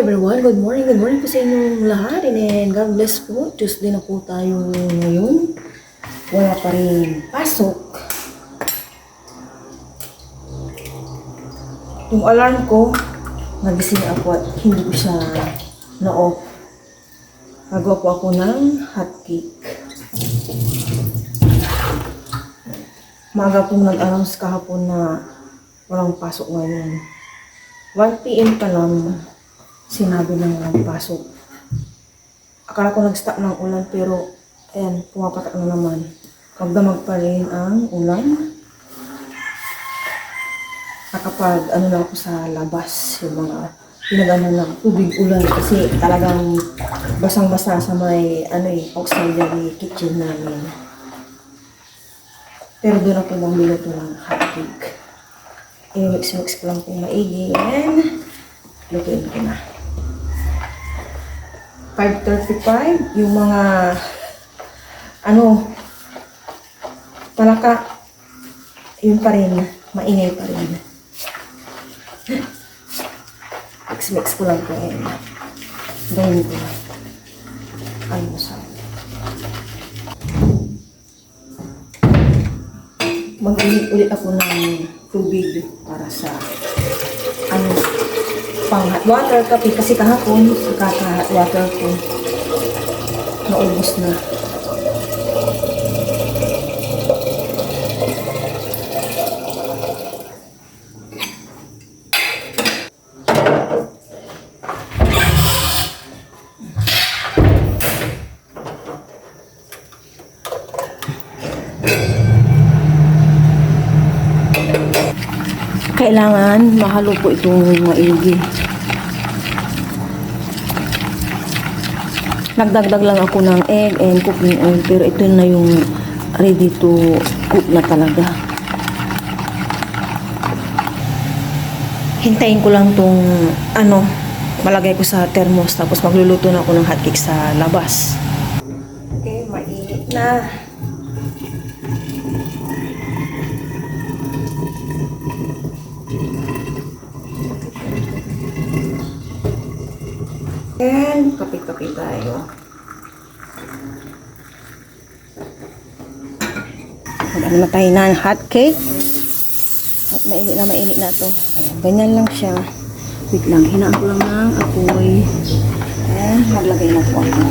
everyone, good morning po sa inyong lahat and God bless po. Tuesday na po tayo ngayon. Wala pa rin pasok. Yung alarm ko, nagising ako at hindi ko siya na-off. Nagawa po ako ng hot cake. Maaga pong nag-announce kahapon na walang pasok ngayon. 1 PM pa lang, sinabi lang walang pasok. Akala ko nag-stop ng ulan pero ayan, pumapatak na naman. Magdamag pa rin ang ulan. Nakapag ano lang ako sa labas, yung mga pinagano ng tubig ulan kasi talagang basang-basa sa may auxiliary kitchen namin. Pero doon ako lang biluto ng hot cake. I-mix ko lang kung maigi and lutuin ko na. 5:35, yung mga palaka, yun pa rin, maingay pa rin. Mix ko lang kung gawin ko na. Almusal. Mag-ulit ako ng tubig para sa pang hot water kape kasi kahapon sa hot water ko naubos na. Kailangan mahalo po itong maigi. Nagdagdag lang ako ng egg and cooking oil pero ito na yung ready to cook na talaga. Hintayin ko lang tong malagay ko sa thermos tapos magluluto na ako ng hotcake sa labas. Okay, mainit na. And kapit-kapit tayo. Mag-ano na tayo ng hot cake. At mainit na to. Ayan, ganyan lang siya. Wait lang, hinaan ko lang ng apoy. Ayan, maglagay na po ako.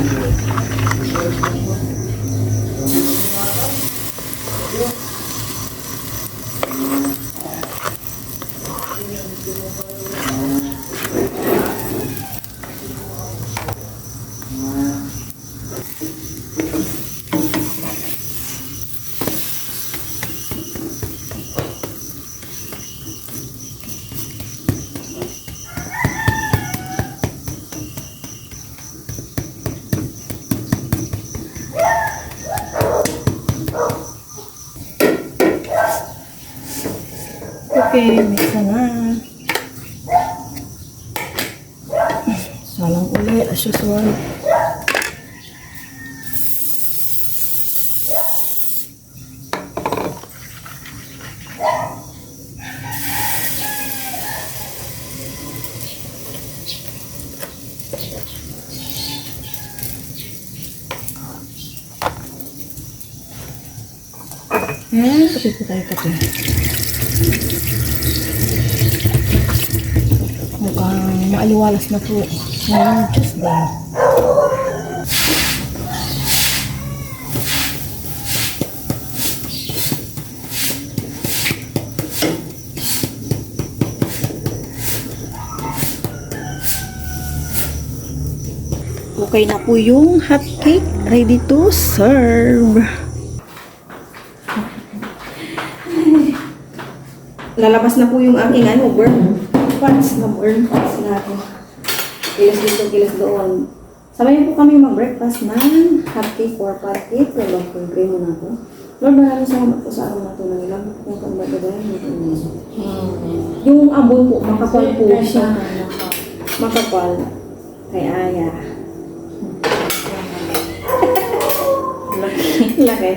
Okay, mix na. Salang ulit, as usual. Ayan, kapit po tayo kape. Mukhang maaliwalas na po ngayong Tuesday. Okay na po yung hot cake, ready to serve. Lalabas na po yung aking burn pants na ako. Kilas dito, kilas doon. Sabayan po kami mag-breakfast ng hot cake or pot cake. Lalo po yung primo na ako. Lord, maraming salamat po sa araw na ito. Nangilang po kung pagbabayan. Yung ambon po, makapal po siya. Makapal. Kay Aya. Laki.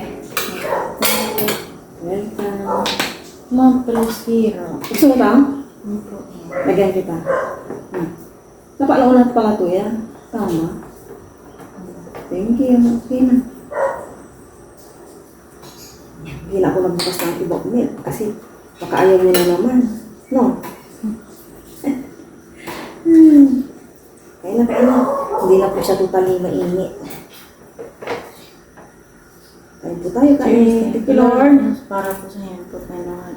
Welcome. Ma'am, please here. Gusto mo ba? Lagyan kita. Napalaunat pala to yan. Tama. Thank you. Okay na. Hindi na ako nagbukas ng ibang milk kasi baka ayaw niya na naman. No? Kaya na. Hindi na po siya totally mainit. Kain po tayo, kain. Thank you, Lord. Para po sa inyo po, Panginoon.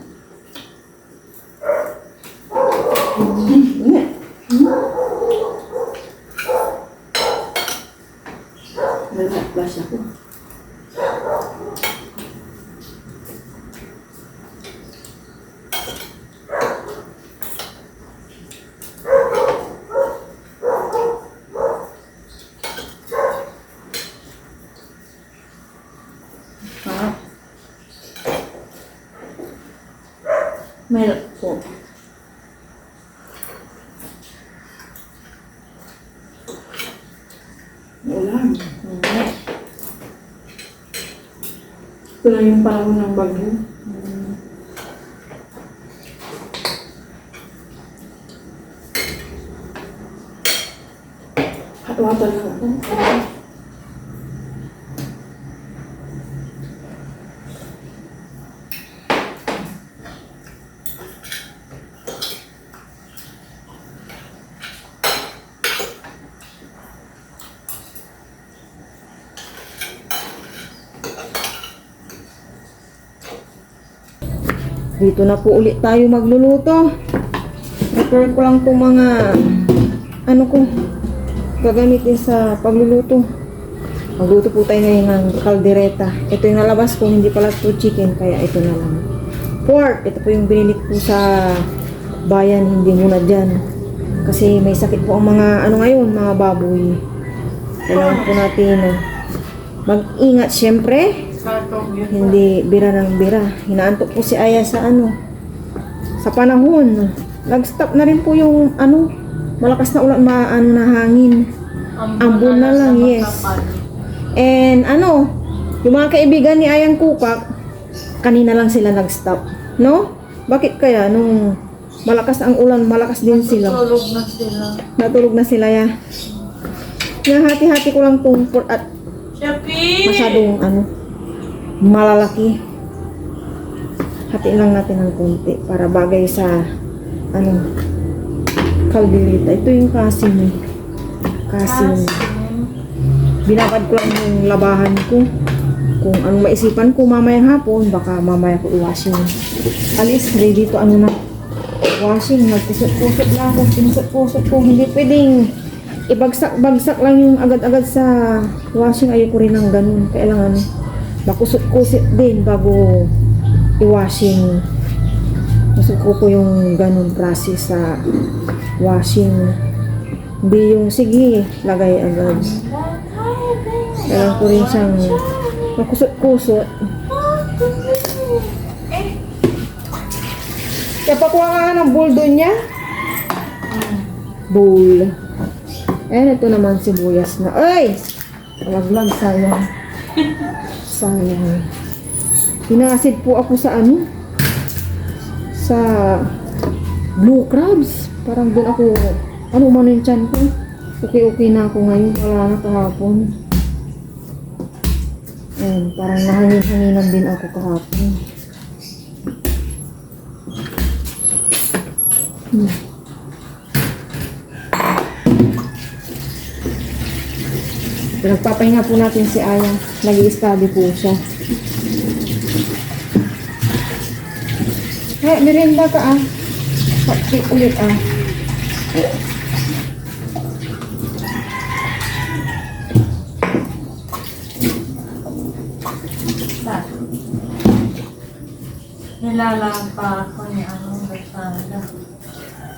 Hindi. Nag-flash ako. Ah. Milk po. Ulan. Hindi. Ito na yung panahon ng bagyo. Hot water lang ako. Dito na po ulit tayo magluluto. Prepare ko lang itong mga ano ko gagamitin sa pagluluto. Magluto po tayo ngayon ng kaldereta. Ito yung nalabas ko, hindi pala ito chicken, kaya ito na lang. Pork, ito po yung binili ko sa bayan, hindi muna dyan. Kasi may sakit po ang mga ano ngayon, mga baboy. Kailangan po natin mag-ingat syempre. Kartong yun. Hindi bira ng bira. Hinaantok po si Aya sa ano. Sa panahon. Nag-stop na rin po yung ano. Malakas na ulan, maano na hangin. Ambon na lang, yes. And ano, yung mga kaibigan ni Ayang Kupak, kanina lang sila nag-stop. No? Bakit kaya nung malakas ang ulan, malakas din sila. Tulog na sila. Natulog na sila ya. Nahati-hati ko lang itong pork at Shapi! masyadong ano, malalaki. Hatiin lang natin ng konti para bagay sa ano, kaldereta. Ito yung kasim. Kasim. Binabad ko lang yung labahan ko. Kung anong maisipan ko mamayang hapon, baka mamaya ko i-washing. Alis, ready to ano na. Washing, nagpisot-pusot lang ako. Pinusot-pusot ko. Hindi pwedeng ibagsak-bagsak lang yung agad-agad sa washing. Ayoko rin ng ganun. Kailangan makusot-kusit din bago i-washing. Gusto ko yung ganun process sa washing. Hindi yung sige, lagay agad. Kailangan ko rin siyang makusot-kusot. Kaya pakuha ka ng bowl doon niya. Bowl. Eh, ito naman sibuyas na. Ay! Laglag, sayang. Sayang. Pinasid po ako sa ano? Sa blue crabs. Parang doon ako, ano man yung tiyan ko. Okay na ako ngayon. Wala na kahapon. Ayan, parang nahangin-hanginan din ako kahapon. Nagpapahinga po natin si Aya. Nag-i-study po siya. Hey, merienda ka ah. Pati ulit ah. Nilalampa ako ni anong Rosana.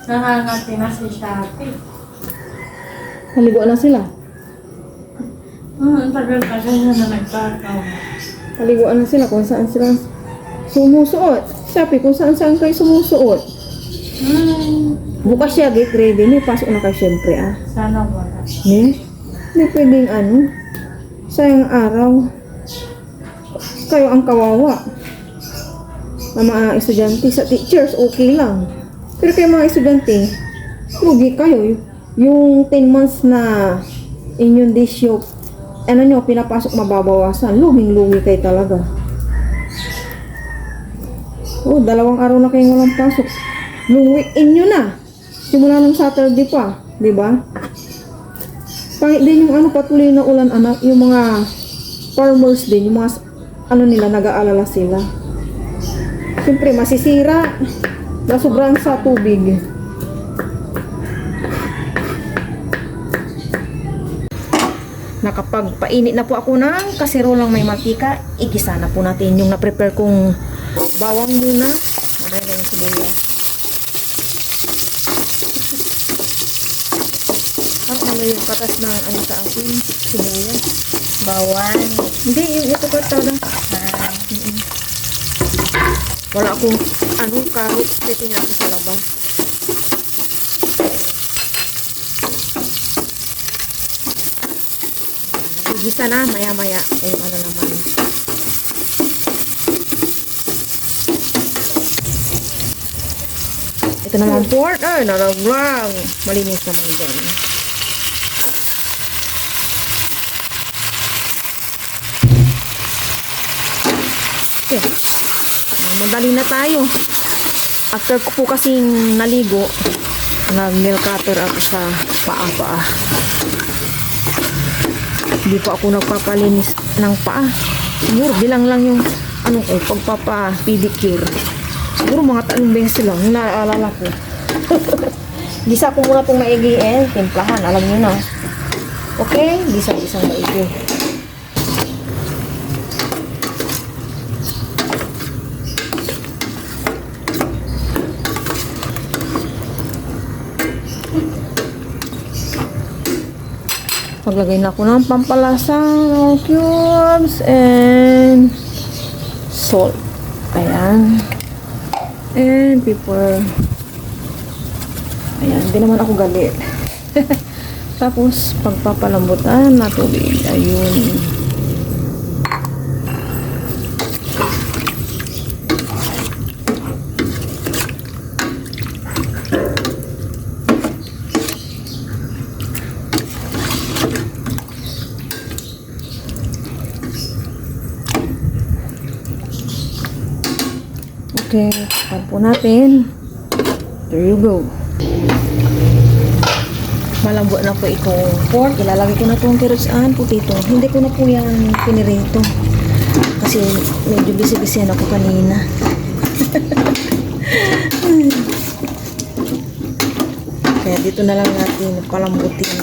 Nangangati na si Shopee. Naligo na sila. Ang tagal-tagal na nagkakaw. Paliguan na sila kung saan sila sumusuot. Sabi kung saan kayo sumusuot. Bukas siya, get ready. May pasok na kayo syempre ah. Sana wala. Hindi pwedeng ano. Sayang araw. Kayo ang kawawa. Ang mga estudyante sa teachers, okay lang. Pero kayo mga estudyante, lugi kayo. yung 10 months na inyong dish yung ano nyo, pinapasok mababawasan. Luming-lumi kayo talaga. Oh, 2 araw na kayong walang pasok. Nung weekend nyo na. Simula ng Saturday pa. Diba? Pangit din yung ano, patuloy na ulan, anak. Yung mga farmers din, yung mga ano nila, nag-aalala sila. Siyempre, masisira. Sobrang sa tubig. Nakapagpainit na po ako ng kasirolang may mantika. Igisa na po natin yung na-prepare kong bawang muna. Mamaya na yung sibuyas. Parang ano yung patas ng ano sa akin? Sibuyas. Bawang. Hindi, yung ito pa talaga. Wala akong ano, carrots. Pwede nga ako sa labas. Igisa na, maya-maya. Yung ano naman. Ito naman pork. Ay, naraglang. Malinis naman dyan. Okay. Madali na tayo. After ko po kasing naligo, nag-nail cutter ako sa paa. Hindi pa ako nagpapalinis ng paa. Siguro bilang lang yung ano ko, pagpapa-pedicure. Siguro mga 3 beses lang, naalala ko. Gisa ko muna itong maigi timplahan, alam nyo na. Okay? Gisa-gisang maigi. Maglagay na ako ng pampalasa, cubes, and salt. Ayan. And pepper. Ayan, hindi naman ako galit. Tapos, pagpapalambutan na tubig. Ayun. Okay, tapo natin. There you go. Malambot na po itong pork. Ilalagay ko na itong carrots and potato. Hindi ko na po yan pinirito. Kasi medyo busy-busy ako kanina. Kaya dito na lang natin palambutin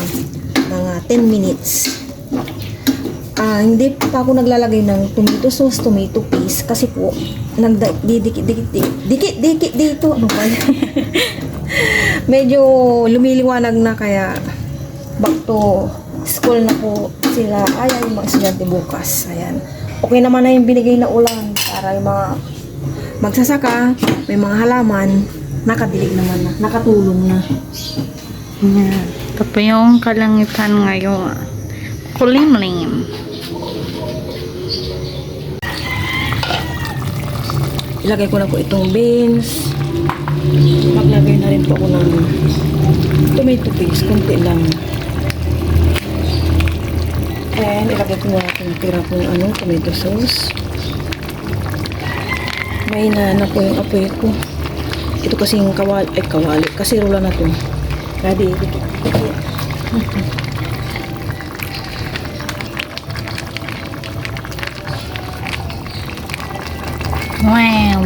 mga 10 minutes. Hindi pa ako naglalagay ng tomato sauce, tomato paste kasi po dikit dito. Ano ba? Medyo lumiliwanag na kaya back to school na po sila. Ay, yung mga estudyante bukas. Ayan. Okay naman na yung binigay na ulan para yung mga magsasaka, may mga halaman, nakadilig naman na, nakatulong na. Yan. Ito po yung kalangitan ngayon. Kulimlim. Ilagay ko na po itong beans. Maglagay na rin po ako ng tomato paste, konti lang. And ilagay ko na itong tira kong tomato sauce. May na po yung apoy ko. Ito kasing kawali. Kasi rula na to. Ready. Wow.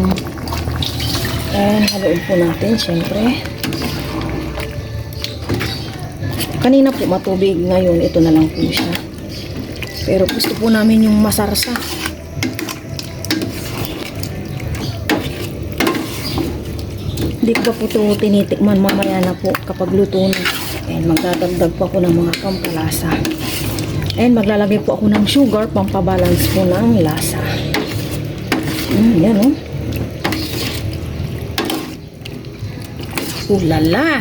And haluin po natin, syempre. Kanina po matubig, ngayon ito na lang po siya. Pero gusto po namin yung masarsa. Hindi ko po ito tinitikman, mamaya na po kapag luto na. And magdadagdag po ako ng mga pampalasa. And maglalagay po ako ng sugar, pampabalance po ng lasa. Yan o. Ulala!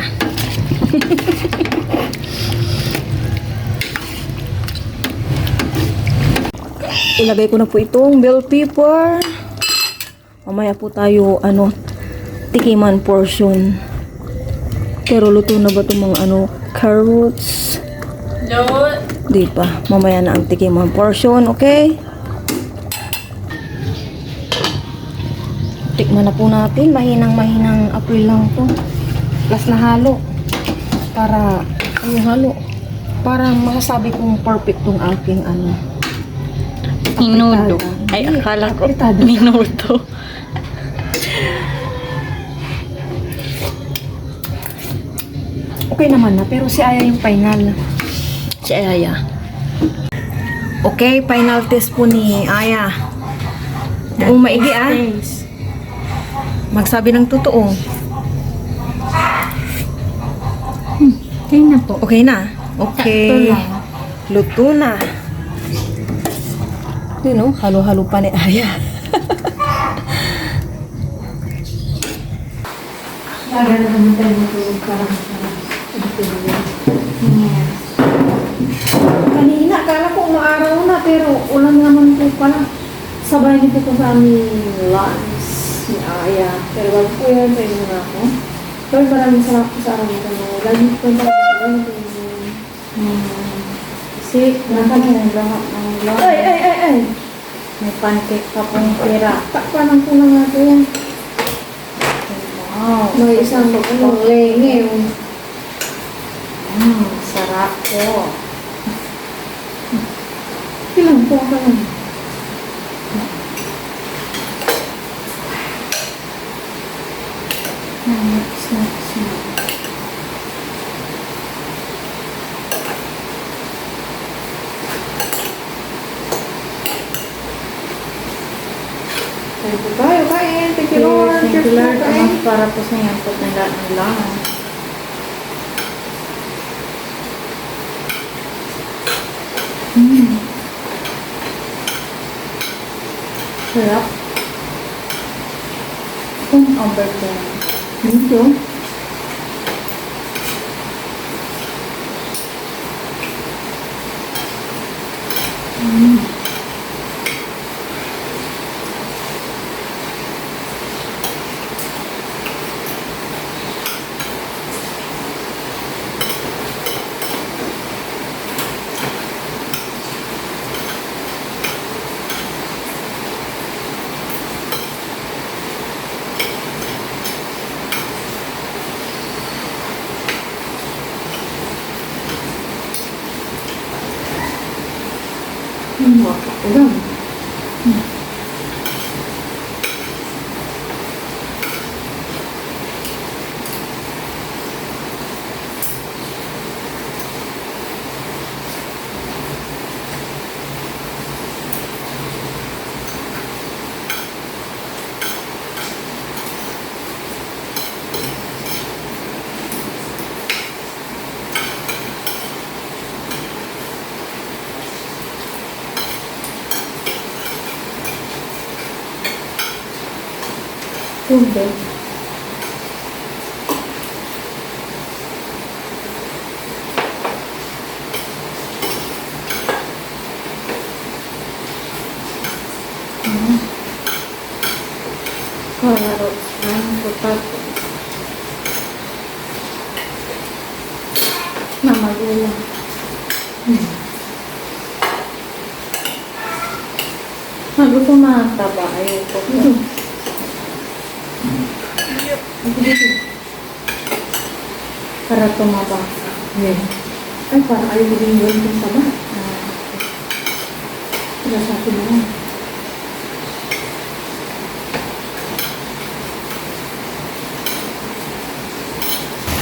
Ilagay ko na po itong bell pepper. Mamaya po tayo, tikiman portion. Pero luto na ba itong mga carrots. Load. Di pa. Mamaya na ang tikim ang portion, okay? Tikman na po natin. Mahinang apoy lang to. Plus na halo. Para, yung halo. Para masasabi kong perfect tong aking ano. Minuto. Ay, Hindi, akala ko. apritada. Minuto. Okay naman na, pero si Aya yung final. Si Aya. Okay, final test po ni Aya. Kung maigi magsabi ng totoo. Okay na po. Okay na? Okay. Luto na. Yun no, halo-halo pa ni Aya. Kanina, akala ko umaaraw na, pero ulan naman po pala. Sabay nito po sa aming lunch ni Aya. Pero wag po yan, sa inyo na ako. Pero maraming sarap po sa araw nito. Lagi po yung parang Kasi, nakagaling lahat ng lahat. ay! May pancake pa pong pera. Takpanan po na natin. Wow. May isang lengi. Sarap po. Ilang po ka lang. Thank you tayo, kain. Thank you, Lord. Thank you, Lord. Kain. Para po sa inyo po ng lahat ng lahat. Sarap. Kung overton. Dito. Ulam. Tubig. Carrots and potato. Na magulang. Gusto mataba. Ayoko po. Para tumaba. Yan. Ay, parang ayaw ko din yun kung taba. Kaya sa akin na lang.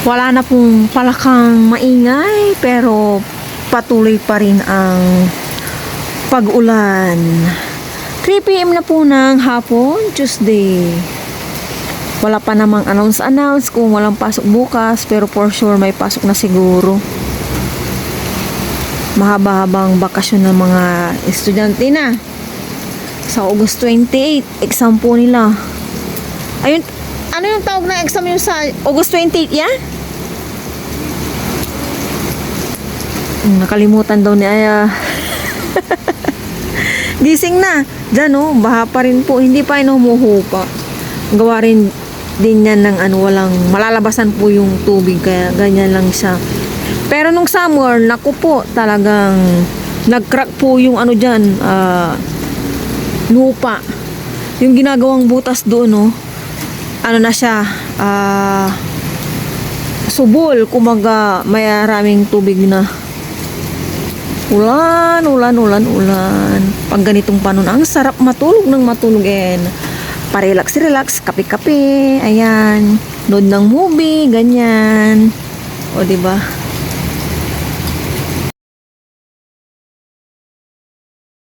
Wala na pong palakang maingay, pero patuloy pa rin ang pag-ulan. 3 p.m. na po ng hapon, Tuesday. Wala pa namang announce kung walang pasok bukas, pero for sure may pasok na siguro. Mahaba-habang bakasyon ng mga estudyante na. Sa August 28, exam po nila. Ayun, ano yung tawag na exam yung sa August 28 yan? Nakalimutan daw ni Aya. Gising na. Diyan oh, baha pa rin po. Hindi pa inumuhupa. Gawa rin din yan ng ano, walang malalabasan po yung tubig. Kaya ganyan lang siya. Pero nung summer, naku po, talagang nag-crack po yung ano dyan, lupa. Yung ginagawang butas doon, no? Ano na siya, subol, kumaga maraming tubig na. Ulan. Pag ganitong panon, ang sarap matulog ng matulog pa-relax, kape-kape, ayan, nood ng movie, ganyan. O, diba?